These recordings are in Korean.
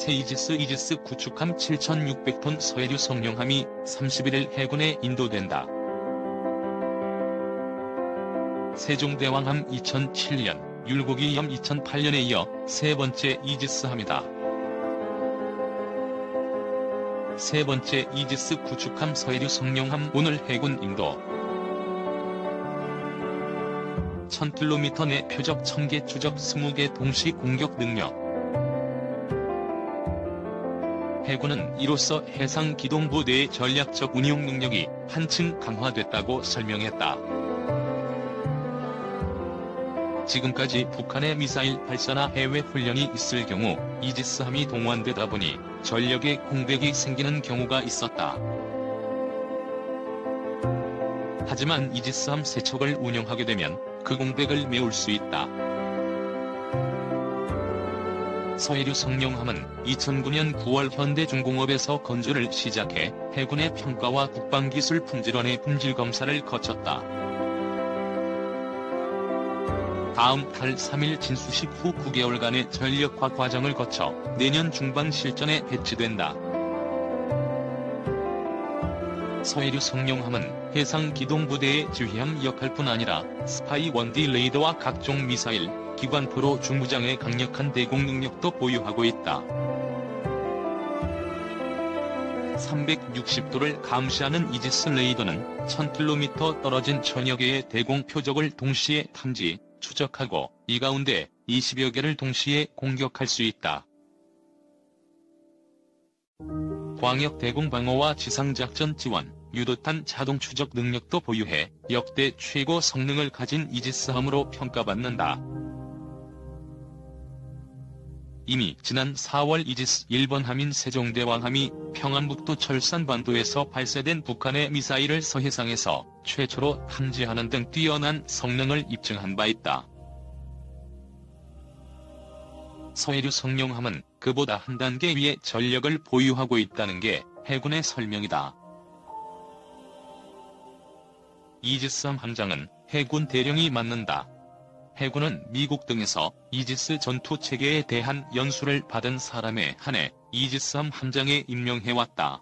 새 이지스 구축함 7,600톤 서해류 성룡함이 31일 해군에 인도된다. 세종대왕함 2007년, 율곡이염 2008년에 이어 세 번째 이지스함이다. 세 번째 이지스 구축함 서해류 성룡함 오늘 해군 인도 1000km 내 표적 1000개 추적 20개 동시 공격 능력. 해군은 이로써 해상기동부 내의 전략적 운용 능력이 한층 강화됐다고 설명했다. 지금까지 북한의 미사일 발사나 해외 훈련이 있을 경우 이지스함이 동원되다 보니 전력의 공백이 생기는 경우가 있었다. 하지만 이지스함 세 척을 운영하게 되면 그 공백을 메울 수 있다. 서해류 성룡함은 2009년 9월 현대중공업에서 건조를 시작해 해군의 평가와 국방기술 품질원의 품질검사를 거쳤다. 다음 달 3일 진수식 후 9개월간의 전력화 과정을 거쳐 내년 중반 실전에 배치된다. 서해류 성룡함은 해상기동부대의 지휘함 역할뿐 아니라 스파이 원디 레이더와 각종 미사일, 기관포로 중무장의 강력한 대공 능력도 보유하고 있다. 360도를 감시하는 이지스 레이더는 1000km 떨어진 천여 개의 대공 표적을 동시에 탐지, 추적하고 이 가운데 20여 개를 동시에 공격할 수 있다. 광역 대공 방어와 지상작전 지원, 유도탄 자동 추적 능력도 보유해 역대 최고 성능을 가진 이지스함으로 평가받는다. 이미 지난 4월 이지스 1번 함인 세종대왕함이 평안북도 철산반도에서 발사된 북한의 미사일을 서해상에서 최초로 탐지하는 등 뛰어난 성능을 입증한 바 있다. 서해류 성룡함은 그보다 한 단계 위의 전력을 보유하고 있다는 게 해군의 설명이다. 이지스함 함장은 해군 대령이 맡는다. 해군은 미국 등에서 이지스 전투체계에 대한 연수를 받은 사람에 한해 이지스함 함장에 임명해왔다.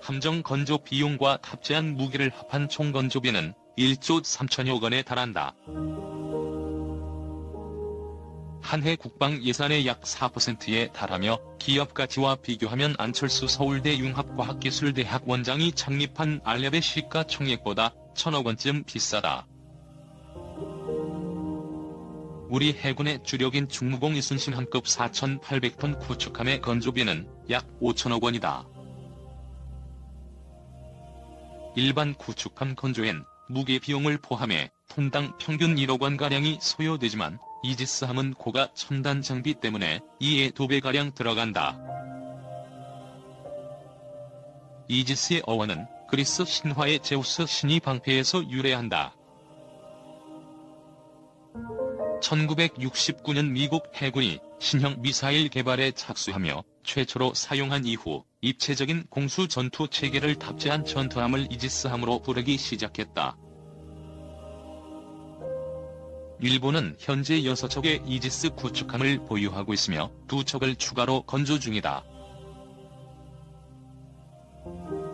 함정 건조 비용과 탑재한 무기를 합한 총 건조비는 1조 3천여억 원에 달한다. 한 해 국방 예산의 약 4%에 달하며 기업 가치와 비교하면 안철수 서울대 융합과학기술대학 원장이 창립한 알랩의 시가총액보다 1000억 원쯤 비싸다. 우리 해군의 주력인 충무공 이순신함급 4800톤 구축함의 건조비는 약 5천억 원이다. 일반 구축함 건조엔 무게 비용을 포함해 톤당 평균 1억 원가량이 소요되지만 이지스함은 고가 첨단 장비 때문에 이에 2배가량 들어간다. 이지스의 어원은 그리스 신화의 제우스 신이 방패에서 유래한다. 1969년 미국 해군이 신형 미사일 개발에 착수하며 최초로 사용한 이후 입체적인 공수 전투 체계를 탑재한 전투함을 이지스함으로 부르기 시작했다. 일본은 현재 6척의 이지스 구축함을 보유하고 있으며 2척을 추가로 건조 중이다.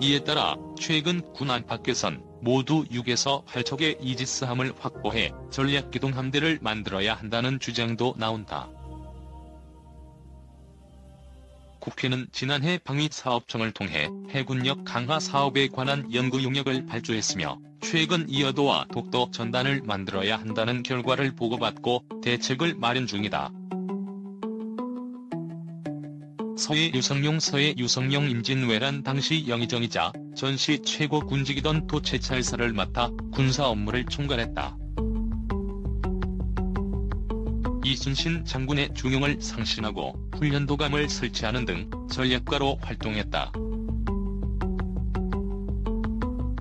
이에 따라 최근 군 안팎에선 모두 6에서 8척의 이지스함을 확보해 전략기동 함대를 만들어야 한다는 주장도 나온다. 국회는 지난해 방위사업청을 통해 해군력 강화 사업에 관한 연구 용역을 발주했으며 최근 이어도와 독도 전단을 만들어야 한다는 결과를 보고받고 대책을 마련 중이다. 서해 유성룡 임진왜란 당시 영의정이자 전시 최고 군직이던 도채찰사를 맡아 군사 업무를 총괄했다. 이순신 장군의 중용을 상신하고 훈련도감을 설치하는 등 전략가로 활동했다.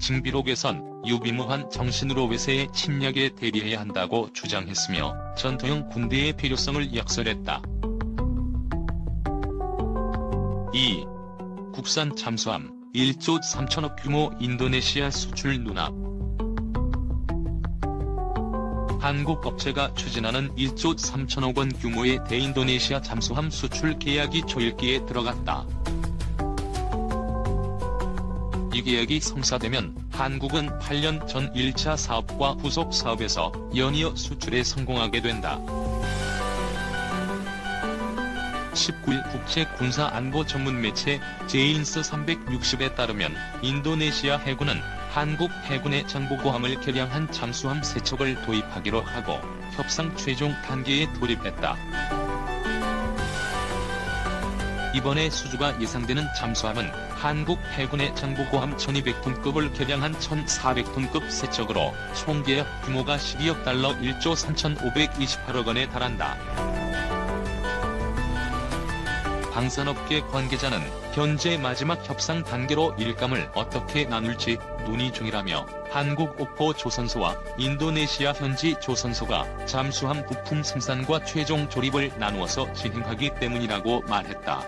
징비록에선 유비무한 정신으로 외세의 침략에 대비해야 한다고 주장했으며 전투형 군대의 필요성을 역설했다. 2. 국산 잠수함 1조 3천억 규모 인도네시아 수출 눈앞. 한국 업체가 추진하는 1조 3천억 원 규모의 대인도네시아 잠수함 수출 계약이 초읽기에 들어갔다. 이 계약이 성사되면 한국은 8년 전 1차 사업과 후속 사업에서 연이어 수출에 성공하게 된다. 19일 국제군사안보 전문 매체 제인스 360에 따르면 인도네시아 해군은 한국 해군의 장보고함을 개량한 잠수함 3척을 도입하기로 하고 협상 최종 단계에 돌입했다. 이번에 수주가 예상되는 잠수함은 한국 해군의 장보고함 1200톤급을 개량한 1400톤급 3척으로 총 계약 규모가 12억 달러 1조 3528억 원에 달한다. 방산업계 관계자는 현재 마지막 협상 단계로 일감을 어떻게 나눌지 논의 중이라며 한국 옥포 조선소와 인도네시아 현지 조선소가 잠수함 부품 생산과 최종 조립을 나누어서 진행하기 때문이라고 말했다.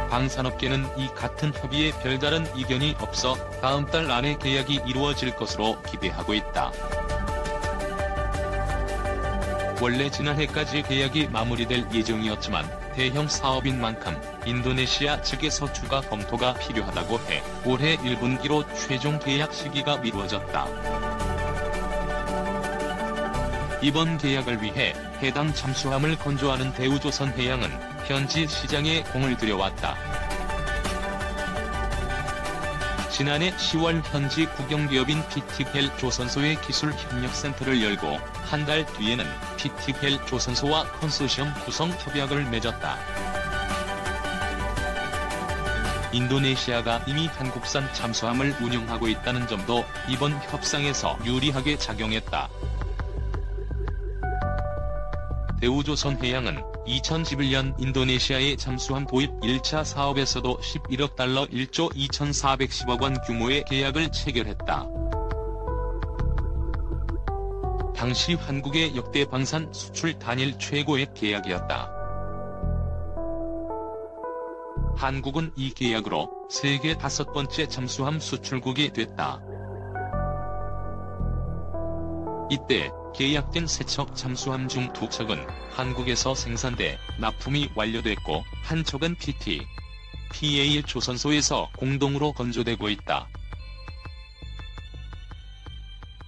방산업계는 이 같은 협의에 별다른 이견이 없어 다음 달 안에 계약이 이루어질 것으로 기대하고 있다. 원래 지난해까지 계약이 마무리될 예정이었지만 대형 사업인 만큼 인도네시아 측에서 추가 검토가 필요하다고 해 올해 1분기로 최종 계약 시기가 미뤄졌다. 이번 계약을 위해 해당 잠수함을 건조하는 대우조선해양은 현지 시장에 공을 들여왔다. 지난해 10월 현지 국영기업인 PTHEL 조선소의 기술협력센터를 열고 한 달 뒤에는 PTHEL 조선소와 컨소시엄 구성 협약을 맺었다. 인도네시아가 이미 한국산 잠수함을 운영하고 있다는 점도 이번 협상에서 유리하게 작용했다. 대우조선해양은 2011년 인도네시아의 잠수함 도입 1차 사업에서도 11억 달러 1조 2410억 원 규모의 계약을 체결했다. 당시 한국의 역대 방산 수출 단일 최고의 계약이었다. 한국은 이 계약으로 세계 5번째 잠수함 수출국이 됐다. 이때 계약된 3척 잠수함 중 2척은 한국에서 생산돼 납품이 완료됐고 한 척은 PTHEL 조선소에서 공동으로 건조되고 있다.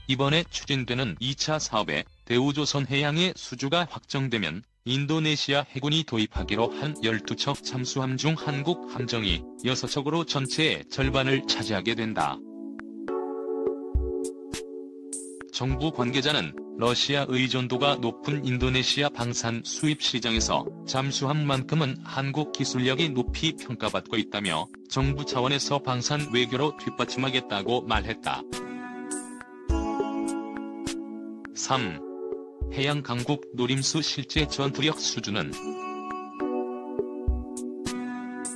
이번에 추진되는 2차 사업에 대우조선해양의 수주가 확정되면 인도네시아 해군이 도입하기로 한 12척 잠수함 중 한국 함정이 6척으로 전체의 절반을 차지하게 된다. 정부 관계자는 러시아 의존도가 높은 인도네시아 방산 수입 시장에서 잠수함만큼은 한국 기술력이 높이 평가받고 있다며 정부 차원에서 방산 외교로 뒷받침하겠다고 말했다. 3. 해양 강국 노림수 실제 전투력 수준은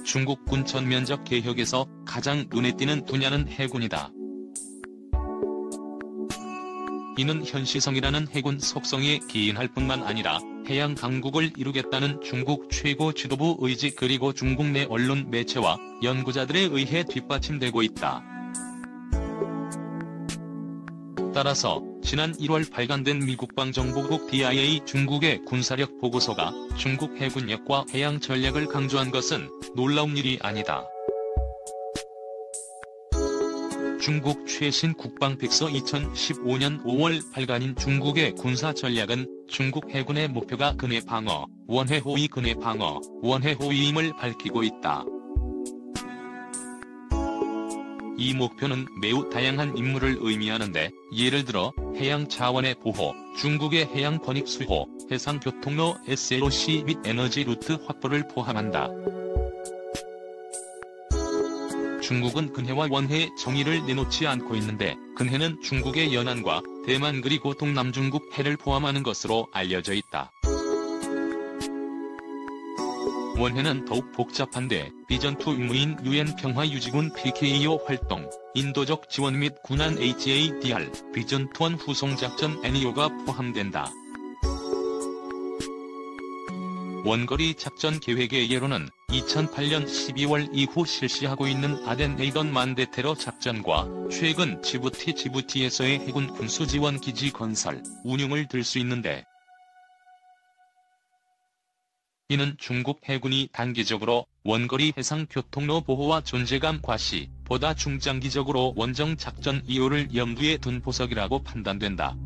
중국군 전면적 개혁에서 가장 눈에 띄는 분야는 해군이다. 이는 현시성이라는 해군 속성에 기인할 뿐만 아니라 해양 강국을 이루겠다는 중국 최고 지도부 의지 그리고 중국 내 언론 매체와 연구자들에 의해 뒷받침되고 있다. 따라서 지난 1월 발간된 미국방 정보국 DIA 중국의 군사력 보고서가 중국 해군력과 해양 전략을 강조한 것은 놀라운 일이 아니다. 중국 최신 국방백서 2015년 5월 발간인 중국의 군사 전략은 중국 해군의 목표가 근해 방어, 원해 호위 근해 방어, 원해 호위임을 밝히고 있다. 이 목표는 매우 다양한 임무를 의미하는데 예를 들어 해양 자원의 보호, 중국의 해양 권익 수호, 해상 교통로 SLOC 및 에너지 루트 확보를 포함한다. 중국은 근해와 원해의 정의를 내놓지 않고 있는데 근해는 중국의 연안과 대만 그리고 동남중국 해를 포함하는 것으로 알려져 있다. 원해는 더욱 복잡한데 비전투 임무인 UN 평화유지군 PKO 활동, 인도적 지원 및 군안 HADR, 비전투원 후송작전 NEO가 포함된다. 원거리 작전 계획의 예로는 2008년 12월 이후 실시하고 있는 아덴 에이던 만대테러 작전과 최근 지부티에서의 해군 군수지원 기지 건설, 운용을 들 수 있는데, 이는 중국 해군이 단기적으로 원거리 해상 교통로 보호와 존재감 과시, 보다 중장기적으로 원정 작전 이유를 염두에 둔 보석이라고 판단된다.